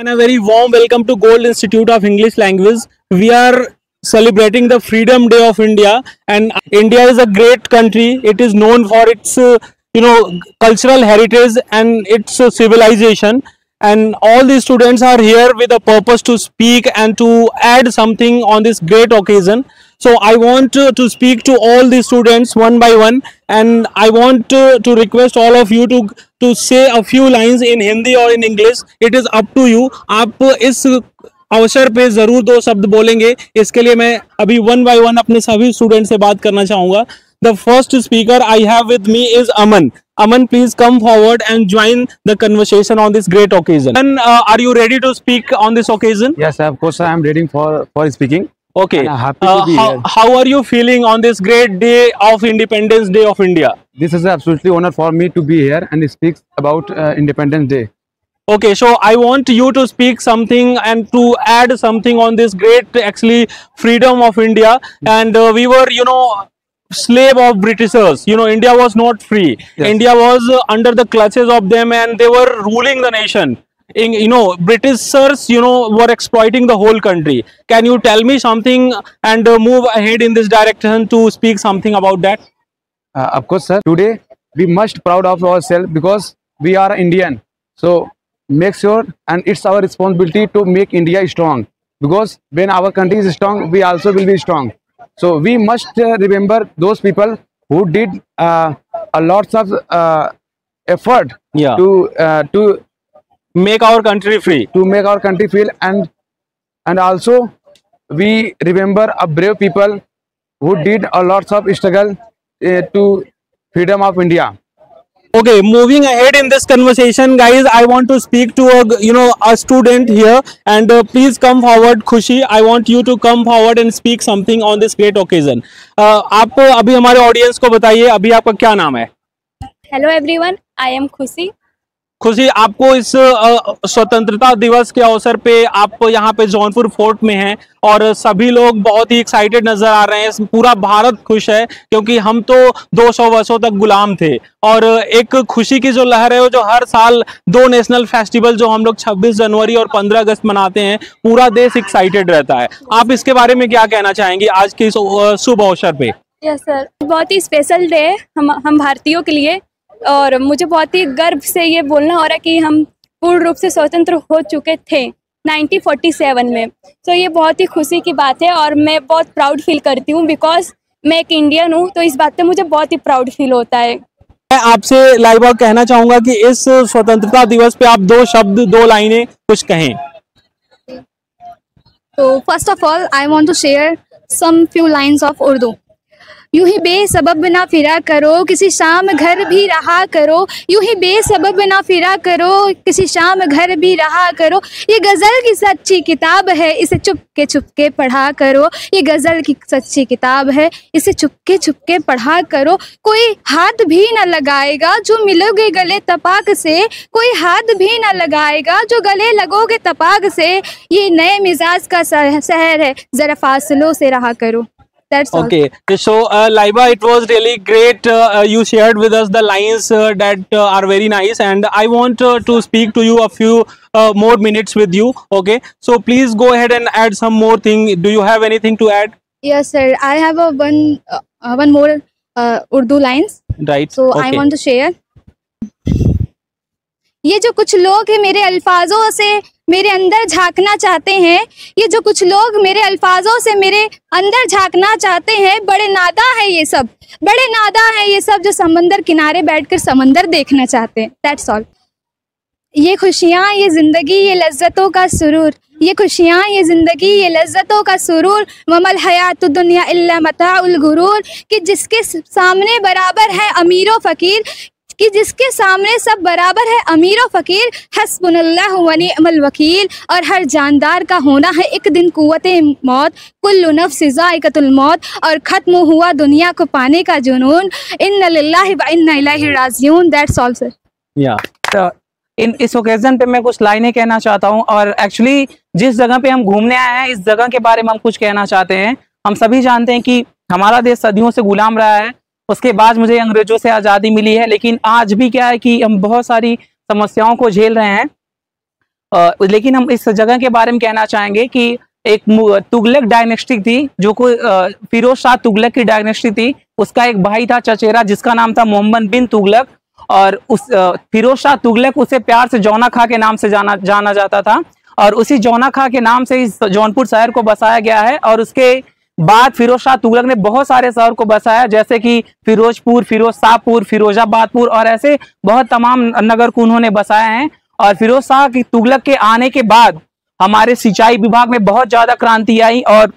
And a very warm welcome to Gold Institute of English Language. We are celebrating the Freedom Day of India, and India is a great country. It is known for its cultural heritage and its civilization. And all the students are here with a purpose to speak and to add something on this great occasion. So I want to speak to all the students one by one, and I want to request all of you to say a few lines in Hindi or in English. It is up to you. आप इस अवसर पे जरूर दो शब्द बोलेंगे. इसके लिए मैं अभी वन बाय वन अपने सभी स्टूडेंट से बात करना चाहूंगा. The first speaker I have with me is Aman. Aman, please come forward and join the conversation on this great occasion. And are you ready to speak on this occasion? Yes, of course I am ready for speaking. Okay. Happy to be here. How are you feeling on this great day of Independence Day of India? This is absolutely honor for me to be here and speak about Independence Day. Okay, so I want you to speak something and to add something on this great actually freedom of India. And we were, slave of Britishers. India was not free. Yes. India was under the clutches of them, and they were ruling the nation. Britishers, were exploiting the whole country. Can you tell me something and move ahead in this direction to speak something about that? Of course, sir. Today we must proud of ourselves because we are Indian. So make sure, and it's our responsibility to make India strong. Because when our country is strong, we also will be strong. So we must remember those people who did a lots of effort to make our country free. To make our country free, and also we remember a brave people who did a lots of struggle to freedom of India. Okay, moving ahead in this conversation, guys, I want to speak to a student here, and please come forward, Khushi. I want you to come forward and speak something on this great occasion. आप अभी हमारे audience को बताइए, अभी आपका क्या नाम है? Hello everyone, I am Khushi. खुशी, आपको इस स्वतंत्रता दिवस के अवसर पे आप यहाँ पे जौनपुर फोर्ट में हैं और सभी लोग बहुत ही एक्साइटेड नजर आ रहे हैं. पूरा भारत खुश है क्योंकि हम तो 200 वर्षों तक गुलाम थे, और एक खुशी की जो लहर है वो जो हर साल दो नेशनल फेस्टिवल जो हम लोग 26 जनवरी और 15 अगस्त मनाते हैं, पूरा देश एक्साइटेड रहता है. आप इसके बारे में क्या कहना चाहेंगे आज के इस शुभ अवसर पे? यस सर, बहुत ही स्पेशल डे है हम भारतीयों के लिए, और मुझे बहुत ही गर्व से ये बोलना हो रहा है कि हम पूर्ण रूप से स्वतंत्र हो चुके थे 1947 में. तो ये बहुत ही खुशी की बात है और मैं बहुत प्राउड फील करती हूँ बिकॉज मैं एक इंडियन हूँ, तो इस बात पे मुझे बहुत ही प्राउड फील होता है. मैं आपसे लाइबा कहना चाहूंगा कि इस स्वतंत्रता दिवस पे आप दो शब्द, दो लाइनें कुछ कहें. तो first of all I want to share some few lines of Urdu. यूं ही बेसबब ना फिरा करो, किसी शाम घर भी रहा करो. यूं ही बेसबब ना फिरा करो, किसी शाम घर भी रहा करो. ये गज़ल की सच्ची किताब है, इसे चुपके पढ़ा करो. ये गज़ल की सच्ची किताब है, इसे चुपके पढ़ा करो. कोई हाथ भी ना लगाएगा जो मिलोगे गले तपाक से. कोई हाथ भी ना लगाएगा जो गले लगोगे तपाक से. ये नए मिजाज का शहर है, जरा फासलों से रहा करो. That's all. Okay, so Laiba, it was really great. You shared with us the lines that are very nice, and I want to speak to you a few more minutes with you. Okay, so please go ahead and add some more thing. Do you have anything to add? Yes, sir. I have one more Urdu lines. Right. So okay. I want to share. ये जो कुछ लोग हैं मेरे अल्फाजों से मेरे अंदर झांकना चाहते हैं. ये जो कुछ लोग मेरे अल्फाजों से मेरे अंदर झांकना चाहते हैं, बड़े नादा है ये सब, बड़े नादा है ये सब जो समंदर किनारे बैठकर समंदर देखना चाहते हैं. That's all. ये खुशियाँ, ये ज़िंदगी, ये लज्जतों का सुरूर. ये खुशियाँ, ये ज़िंदगी, ये लज्जतों का सुरूर. वमल हयातु दुनिया इल्ला मताउल गुरूर. कि जिसके सामने बराबर है अमीर व फ़कीर, कि जिसके सामने सब बराबर है अमीर व फ़कीर. हस्बुनल्लाहु व निअमल वकील. और हर जानदार का होना है एक दिन कुव्वते मौत. कुल्लु नफ्सिन ज़ाइक़तुल मौत. और ख़त्म हुआ दुनिया को पाने का जुनून. इन्ना लिल्लाहि व इन्ना इलैहि राजिऊन. That's all sir. या इस ओकेजन पे मैं कुछ लाइनें कहना चाहता हूँ, और एक्चुअली जिस जगह पे हम घूमने आए हैं इस जगह के बारे में हम कुछ कहना चाहते हैं. हम सभी जानते हैं कि हमारा देश सदियों से गुलाम रहा है, उसके बाद मुझे अंग्रेजों से आज़ादी मिली है, लेकिन आज भी क्या है कि हम बहुत सारी समस्याओं को झेल रहे हैं. लेकिन हम इस जगह के बारे में कहना चाहेंगे कि एक तुगलक डायनेस्टी थी, जो कोई फिरोज शाह तुगलक की डायनेस्टी थी। उसका एक भाई था चचेरा, जिसका नाम था मोहम्मद बिन तुगलक, और उस फिरोज शाह तुगलक उसे प्यार से जौना खां के नाम से जाना जाता था, और उसी जौना खां के नाम से इस जौनपुर शहर को बसाया गया है। और उसके बाद फिरोज शाह तुगलक ने बहुत सारे शहर को बसाया, जैसे कि फिरोजपुर, फिरोज शाहपुर, फिरोजाबादपुर, और ऐसे बहुत तमाम नगर को उन्होंने बसाया है। और फिरोज शाह की तुगलक के आने के बाद हमारे सिंचाई विभाग में बहुत ज्यादा क्रांति आई और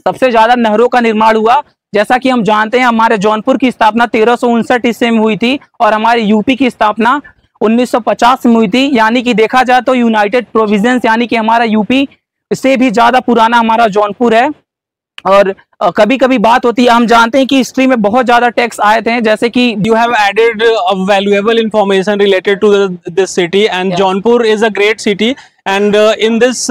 सबसे ज्यादा नहरों का निर्माण हुआ। जैसा कि हम जानते हैं, हमारे जौनपुर की स्थापना 1359 ईस्वी में हुई थी और हमारे यूपी की स्थापना 1950 में हुई थी। यानी कि देखा जाए तो यूनाइटेड प्रोविंस, यानी कि हमारा यूपी से भी ज्यादा पुराना हमारा जौनपुर है। और कभी कभी बात होती है, हम जानते हैं कि हिस्ट्री में बहुत ज्यादा टैक्स आए थे, जैसे कि You have added valuable information related to this city, and Yeah. Jaunpur is a great city. And in this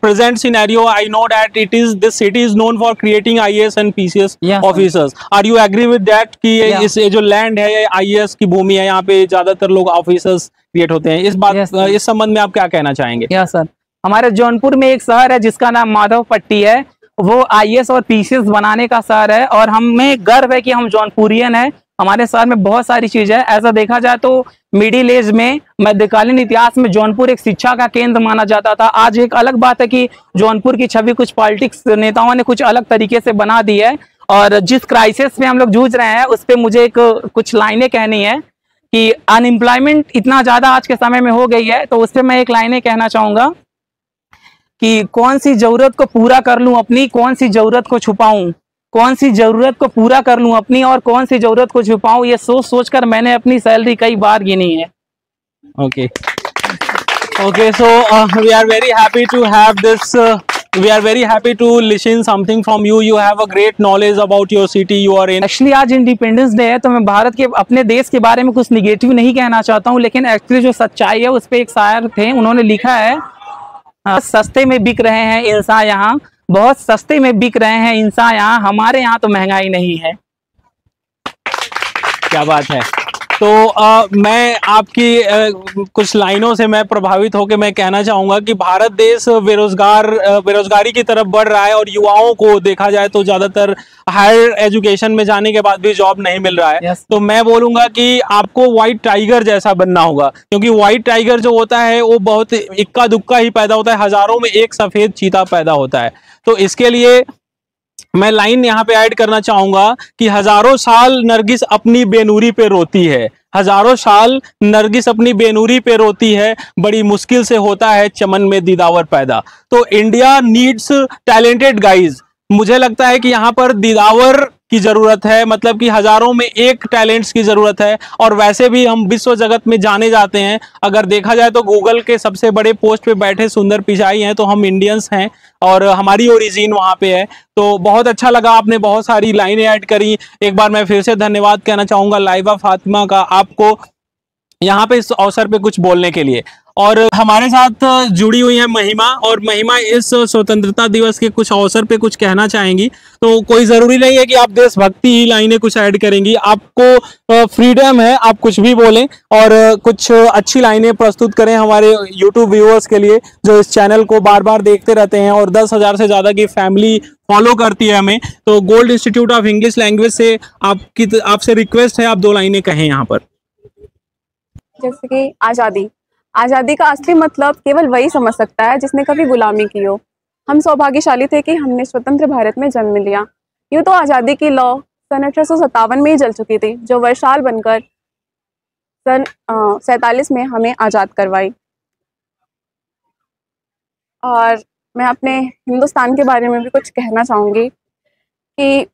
present scenario, I know that this city is known for creating IAS and PCS Yeah. officers. Are you agree with that कि Yeah. ये जो land है, ये IAS की भूमि है, यहाँ पे ज्यादातर लोग ऑफिसर्स क्रिएट होते हैं। Yes, sir. इस संबंध में आप क्या कहना चाहेंगे? या सर, हमारे जौनपुर में एक शहर है जिसका नाम माधवपट्टी है। वो IAS और PCS बनाने का शहर है और हमें गर्व है कि हम जौनपुरियन है। हमारे शहर में बहुत सारी चीजें है। ऐसा देखा जाए तो मिडिल एज में, मध्यकालीन इतिहास में जौनपुर एक शिक्षा का केंद्र माना जाता था। आज एक अलग बात है कि जौनपुर की छवि कुछ पॉलिटिक्स नेताओं ने कुछ अलग तरीके से बना दी है। और जिस क्राइसिस में हम लोग जूझ रहे हैं, उस पर मुझे कुछ लाइनें कहनी है कि अनएम्प्लॉयमेंट इतना ज्यादा आज के समय में हो गई है, तो उस पर मैं एक लाइनें कहना चाहूंगा कि कौन सी जरूरत को पूरा कर लूं अपनी, कौन सी जरूरत को छुपाऊं, कौन सी जरूरत को पूरा कर लूं अपनी और कौन सी जरूरत को छुपाऊं, ये सोच सोच कर मैंने अपनी सैलरी कई बार गिनी है। Okay. Okay, so we are very happy to have this. We are very happy to listen something from you. You have a great knowledge about your city you are in. Actually आज independence day है, तो मैं भारत के अपने देश के बारे में कुछ निगेटिव नहीं कहना चाहता हूँ, लेकिन एक्चुअली जो सच्चाई है उस पर एक शायर थे, उन्होंने लिखा है, सस्ते में बिक रहे हैं इंसान यहाँ, बहुत सस्ते में बिक रहे हैं इंसान यहाँ, हमारे यहाँ तो महंगाई नहीं है। क्या बात है। तो मैं आपकी कुछ लाइनों से मैं प्रभावित होकर मैं कहना चाहूंगा कि भारत देश बेरोजगारी की तरफ बढ़ रहा है और युवाओं को देखा जाए तो ज्यादातर हायर एजुकेशन में जाने के बाद भी जॉब नहीं मिल रहा है। Yes. तो मैं बोलूंगा कि आपको व्हाइट टाइगर जैसा बनना होगा, क्योंकि व्हाइट टाइगर जो होता है वो बहुत इक्का दुक्का ही पैदा होता है, हजारों में एक सफेद चीता पैदा होता है। तो इसके लिए मैं लाइन यहाँ पे ऐड करना चाहूंगा कि हजारों साल नरगिस अपनी बेनूरी पे रोती है, हजारों साल नरगिस अपनी बेनूरी पे रोती है, बड़ी मुश्किल से होता है चमन में दीदावर पैदा। तो इंडिया नीड्स टैलेंटेड गाइज। मुझे लगता है कि यहाँ पर दीदावर की जरूरत है, मतलब कि हजारों में एक टैलेंट्स की जरूरत है। और वैसे भी हम विश्व जगत में जाने जाते हैं, अगर देखा जाए तो गूगल के सबसे बड़े पोस्ट पे बैठे सुंदर पिचाई हैं, तो हम इंडियंस हैं और हमारी ओरिजिन वहाँ पे है। तो बहुत अच्छा लगा, आपने बहुत सारी लाइनें ऐड करी। एक बार मैं फिर से धन्यवाद कहना चाहूंगा लाइबा फातिमा का, आपको यहाँ पे इस अवसर पे कुछ बोलने के लिए। और हमारे साथ जुड़ी हुई है महिमा, और महिमा इस स्वतंत्रता दिवस के कुछ अवसर पे कुछ कहना चाहेंगी। तो कोई जरूरी नहीं है कि आप देशभक्ति ही लाइनें कुछ ऐड करेंगी, आपको फ्रीडम है, आप कुछ भी बोलें और कुछ अच्छी लाइनें प्रस्तुत करें हमारे यूट्यूब व्यूअर्स के लिए, जो इस चैनल को बार बार देखते रहते हैं और 10,000 से ज्यादा की फैमिली फॉलो करती है हमें। तो gold institute of English language से आपसे रिक्वेस्ट है, आप 2 लाइनें कहें यहाँ पर। जैसे कि आज़ादी का असली मतलब केवल वही समझ सकता है जिसने कभी गुलामी की हो। हम सौभाग्यशाली थे कि हमने स्वतंत्र भारत में जन्म लिया। यूँ तो आज़ादी की लौ सन 1857 में ही जल चुकी थी, जो वर्षाल बनकर सन 47 में हमें आज़ाद करवाई। और मैं अपने हिंदुस्तान के बारे में भी कुछ कहना चाहूँगी कि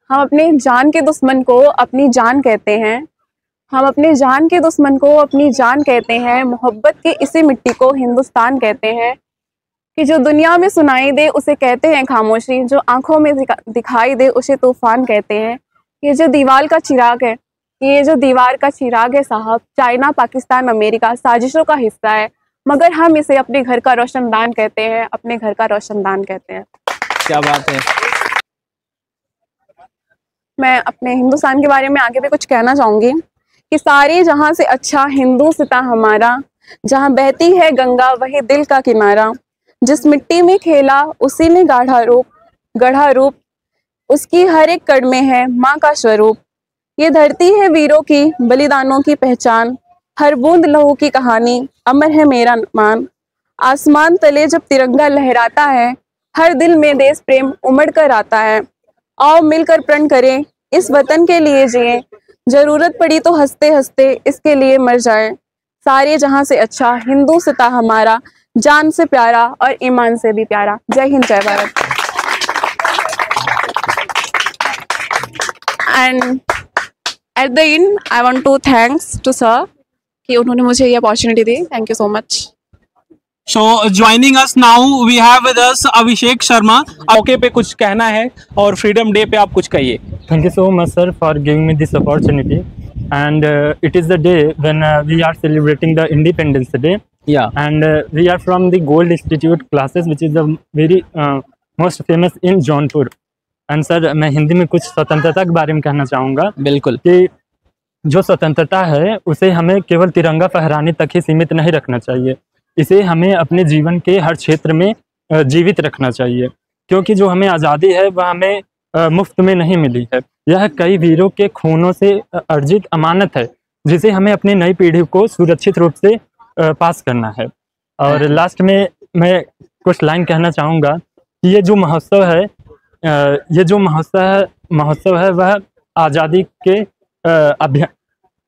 हम अपने जान के दुश्मन को अपनी जान कहते हैं, हम अपने जान के दुश्मन को अपनी जान कहते हैं। मोहब्बत की इसी मिट्टी को हिंदुस्तान कहते हैं। कि जो दुनिया में सुनाई दे उसे कहते हैं खामोशी, जो आंखों में दिखाई दे उसे तूफान कहते हैं। ये जो दीवार का चिराग है, ये जो दीवार का चिराग है साहब, चाइना, पाकिस्तान, अमेरिका साजिशों का हिस्सा है, मगर हम इसे अपने घर का रोशनदान कहते हैं, अपने घर का रोशनदान कहते हैं। क्या बात है। मैं अपने हिंदुस्तान के बारे में आगे भी कुछ कहना चाहूँगी कि सारे जहाँ से अच्छा हिंदू सिता हमारा, जहाँ बहती है गंगा वही दिल का किनारा, जिस मिट्टी में खेला उसी में गढ़ा रूप, उसकी हर एक कण में है माँ का स्वरूप। ये धरती है वीरों की बलिदानों की पहचान, हर बूंद लहू की कहानी अमर है मेरा मान। आसमान तले जब तिरंगा लहराता है, हर दिल में देश प्रेम उमड़ कर आता है। आओ मिलकर प्रण करें, इस वतन के लिए जिएं, जरूरत पड़ी तो हंसते हंसते इसके लिए मर जाएं। सारे जहां से अच्छा हिंदुस्तान हमारा, जान से प्यारा और ईमान से भी प्यारा। जय हिंद, जय Bharat. And at the end I want to thanks to sir कि उन्होंने मुझे ये अपॉर्चुनिटी दी। Thank you so much. So joining us now we have with us Abhishek Sharma. मौके पे कुछ कहना है और फ्रीडम डे पे आप कुछ कहिए। Thank you so much, sir, for giving me this opportunity. And it is the day when we are celebrating the Independence Day. Yeah. And we are from the Gold Institute classes, which is the very most famous in Jaunpur. And sir, मैं हिंदी में कुछ स्वतंत्रता के बारे में कहना चाहूँगा। बिल्कुल। कि जो स्वतंत्रता है उसे हमें केवल तिरंगा फहराने तक ही सीमित नहीं रखना चाहिए, इसे हमें अपने जीवन के हर क्षेत्र में जीवित रखना चाहिए, क्योंकि जो हमें आज़ादी है वह हमें मुफ्त में नहीं मिली है। यह कई वीरों के खूनों से अर्जित अमानत है, जिसे हमें अपनी नई पीढ़ी को सुरक्षित रूप से पास करना है। और लास्ट में मैं कुछ लाइन कहना चाहूँगा कि ये जो महोत्सव है वह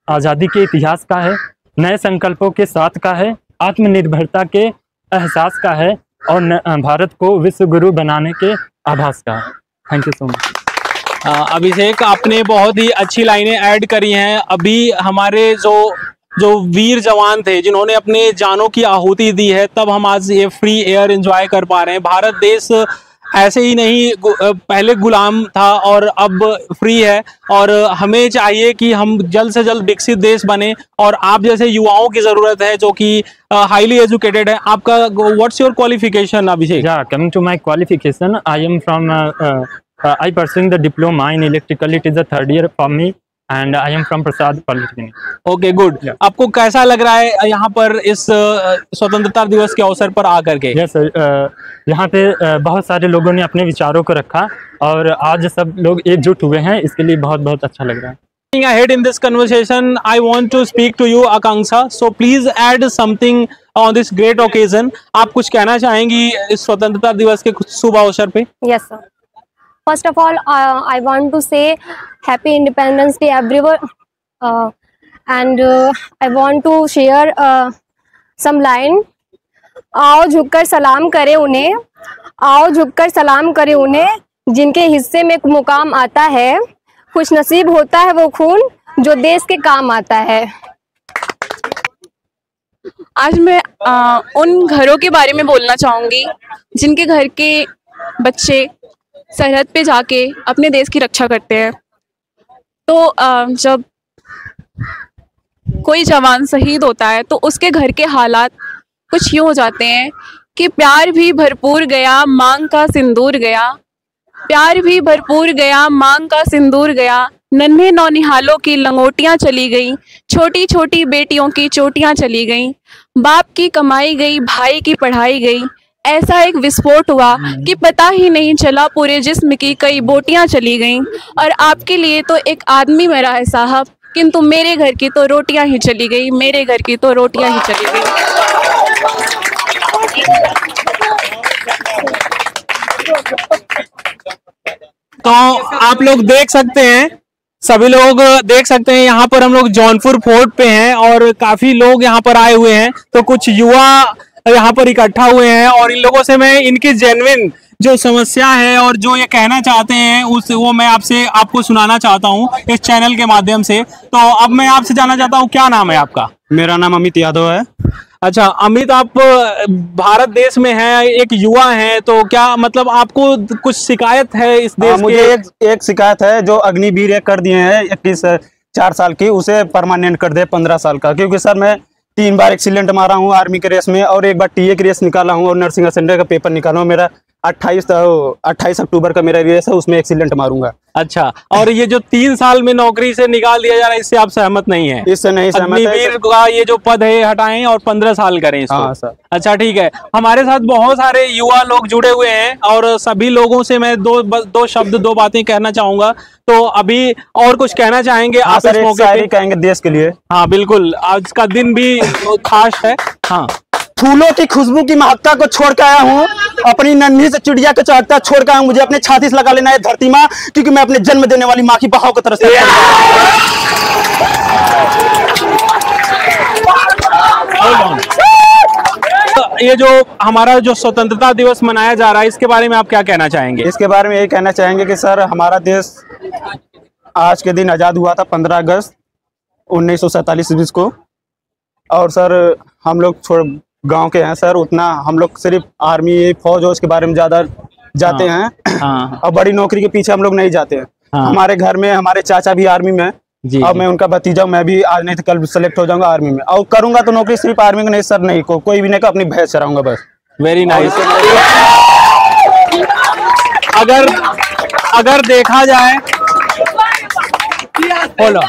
आज़ादी के इतिहास का है, नए संकल्पों के साथ का है, आत्मनिर्भरता के एहसास का है और भारत को विश्व गुरु बनाने के आभास का है। Thank you so much. Abhishek, आपने बहुत ही अच्छी लाइनें ऐड करी हैं। अभी हमारे जो वीर जवान थे जिन्होंने अपने जानों की आहुति दी है, तब हम आज ये फ्री एयर एंजॉय कर पा रहे हैं। भारत देश ऐसे ही नहीं, पहले गुलाम था और अब फ्री है, और हमें चाहिए कि हम जल्द से जल्द विकसित देश बने। और आप जैसे युवाओं की ज़रूरत है जो कि हाईली एजुकेटेड है। आपका what's your qualification Abhishek? Coming to my qualification, I am from I pursuing the diploma in electrical. It is the 3rd year for me and I am from Prasad Polytechnic. Okay, good. आपको कैसा लग रहा है यहाँ पर इस स्वतंत्रता दिवस के अवसर पर आकर के? Yes sir, यहाँ पे बहुत सारे लोगों ने अपने विचारों को रखा और आज सब लोग एकजुट हुए हैं, इसके लिए बहुत बहुत अच्छा लग रहा है। Ahead in this conversation, I want to speak to you, Akanksha. So please add something on this great occasion. आप कुछ कहना चाहेंगी इस स्वतंत्रता दिवस के कुछ शुभ अवसर पे? Yes sir. First of all, I want to say Happy Independence Day everyone, and I want to share some line. आओ झुककर सलाम करें उन्हें, आओ झुककर सलाम करें उन्हें, जिनके हिस्से में मुकाम आता है, खुश नसीब होता है वो खून जो देश के काम आता है। आज मैं उन घरों के बारे में बोलना चाहूँगी जिनके घर के बच्चे सरहद पे जाके अपने देश की रक्षा करते हैं। तो जब कोई जवान शहीद होता है तो उसके घर के हालात कुछ यूँ हो जाते हैं कि प्यार भी भरपूर गया, मांग का सिंदूर गया, प्यार भी भरपूर गया, मांग का सिंदूर गया, नन्हे नौनिहालों की लंगोटियां चली गई, छोटी छोटी बेटियों की चोटियां चली गई, बाप की कमाई गई, भाई की पढ़ाई गई, ऐसा एक विस्फोट हुआ कि पता ही नहीं चला, पूरे जिस्म की कई बोटियां चली गईं। और आपके लिए तो एक आदमी मरा है साहब, किंतु मेरे घर की तो रोटियां ही चली गई, मेरे घर की तो रोटियां ही चली गई। तो आप लोग देख सकते हैं, सभी लोग देख सकते हैं, यहाँ पर हम लोग जौनपुर फोर्ट पे हैं और काफी लोग यहाँ पर आए हुए हैं। तो कुछ युवा यहाँ पर इकट्ठा हुए हैं और इन लोगों से मैं इनकी जेन्युइन जो समस्या है और जो ये कहना चाहते हैं वो मैं आपको सुनाना चाहता हूँ इस चैनल के माध्यम से। तो अब मैं आपसे जानना चाहता हूँ, क्या नाम है आपका? मेरा नाम अमित यादव है। अच्छा अमित, आप भारत देश में हैं, एक युवा हैं, तो क्या मतलब आपको कुछ शिकायत है इस देश मुझे एक शिकायत है, जो अग्निवीर एक कर दिए हैं 4 साल की, उसे परमानेंट कर दे 15 साल का। क्योंकि सर मैं 3 बार एक्सीडेंट मारा हूँ आर्मी के रेस में और 1 बार टीए की रेस निकाला हूँ और नर्सिंग असिस्टेंट का पेपर निकाला हूँ। मेरा 28 अक्टूबर का मेरा रेस है, उसमें एक्सीलेंट मारूंगा। अच्छा, और ये जो 3 साल में नौकरी से निकाल दिया जा रहा है, इससे आप सहमत नहीं है? इससे नहीं सहमत है। अग्निवीर का ये जो पद है हटाएं और 15 साल करें इसको। हाँ सर। अच्छा ठीक है, हमारे साथ बहुत सारे युवा लोग जुड़े हुए हैं और सभी लोगों से मैं दो शब्द, 2 बातें कहना चाहूंगा। तो अभी और कुछ कहना चाहेंगे आप इस मौके पे? कहेंगे देश के लिए। हाँ बिल्कुल, आज का दिन भी खास है। हाँ, फूलों की खुशबू की महत्ता को छोड़ के आया हूँ, अपनी नन्ही से चिड़िया को चाहता छोड़ के आया हूँ। मुझे अपने छाती से लगा लेना है धरती माँ, क्योंकि मैं अपने जन्म देने वाली माँ की बहाव की तरफ से। ये जो हमारा जो स्वतंत्रता दिवस मनाया जा रहा है, इसके बारे में आप क्या कहना चाहेंगे? इसके बारे में यही कहना चाहेंगे कि सर, हमारा देश आज के दिन आज़ाद हुआ था 15 अगस्त 1947 ईस्वी को। और सर हम लोग गांव के हैं सर, उतना हम लोग सिर्फ आर्मी फौज उसके बारे में ज़्यादा जाते हैं। हाँ। और बड़ी नौकरी के पीछे हम लोग नहीं जाते हैं। हाँ। हमारे घर में हमारे चाचा भी आर्मी में जी, और मैं उनका भतीजा, मैं भी आज नहीं तो कल सेलेक्ट हो जाऊंगा आर्मी में। और करूंगा तो नौकरी सिर्फ आर्मी में नहीं सर, नहीं कोई भी नहीं, अपनी भैंस चराऊंगा बस। Very nice. अगर देखा जाए, बोलो,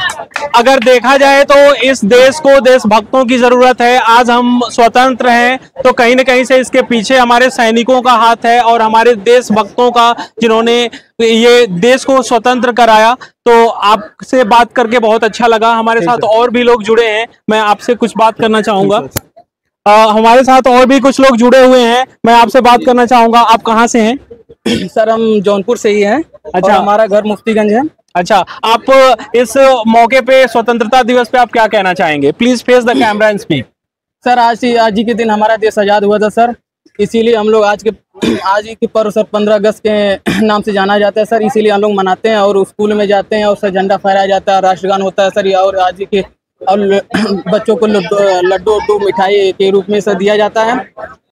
अगर देखा जाए तो इस देश को देशभक्तों की जरूरत है। आज हम स्वतंत्र हैं तो कहीं न कहीं से इसके पीछे हमारे सैनिकों का हाथ है और हमारे देशभक्तों का, जिन्होंने ये देश को स्वतंत्र कराया। तो आपसे बात करके बहुत अच्छा लगा। हमारे साथ और भी लोग जुड़े हैं, मैं आपसे कुछ बात करना चाहूंगा। हमारे साथ और भी कुछ लोग जुड़े हुए हैं, मैं आपसे बात करना चाहूंगा। आप कहाँ से हैं? सर हम जौनपुर से ही हैं। अच्छा, हमारा घर मुफ्तीगंज है। अच्छा, आप इस मौके पे स्वतंत्रता दिवस पे आप क्या कहना चाहेंगे? Please face the camera and speak. Sir आज ही के दिन हमारा देश आज़ाद हुआ था सर, इसीलिए हम लोग आज ही के पर्व सर 15 अगस्त के नाम से जाना जाता है सर। इसीलिए हम लोग मनाते हैं और स्कूल में जाते हैं और सर झंडा फहराया जाता है, राष्ट्रगान होता है सर। और आज के और बच्चों को लड्डू मिठाई के रूप में सर दिया जाता है।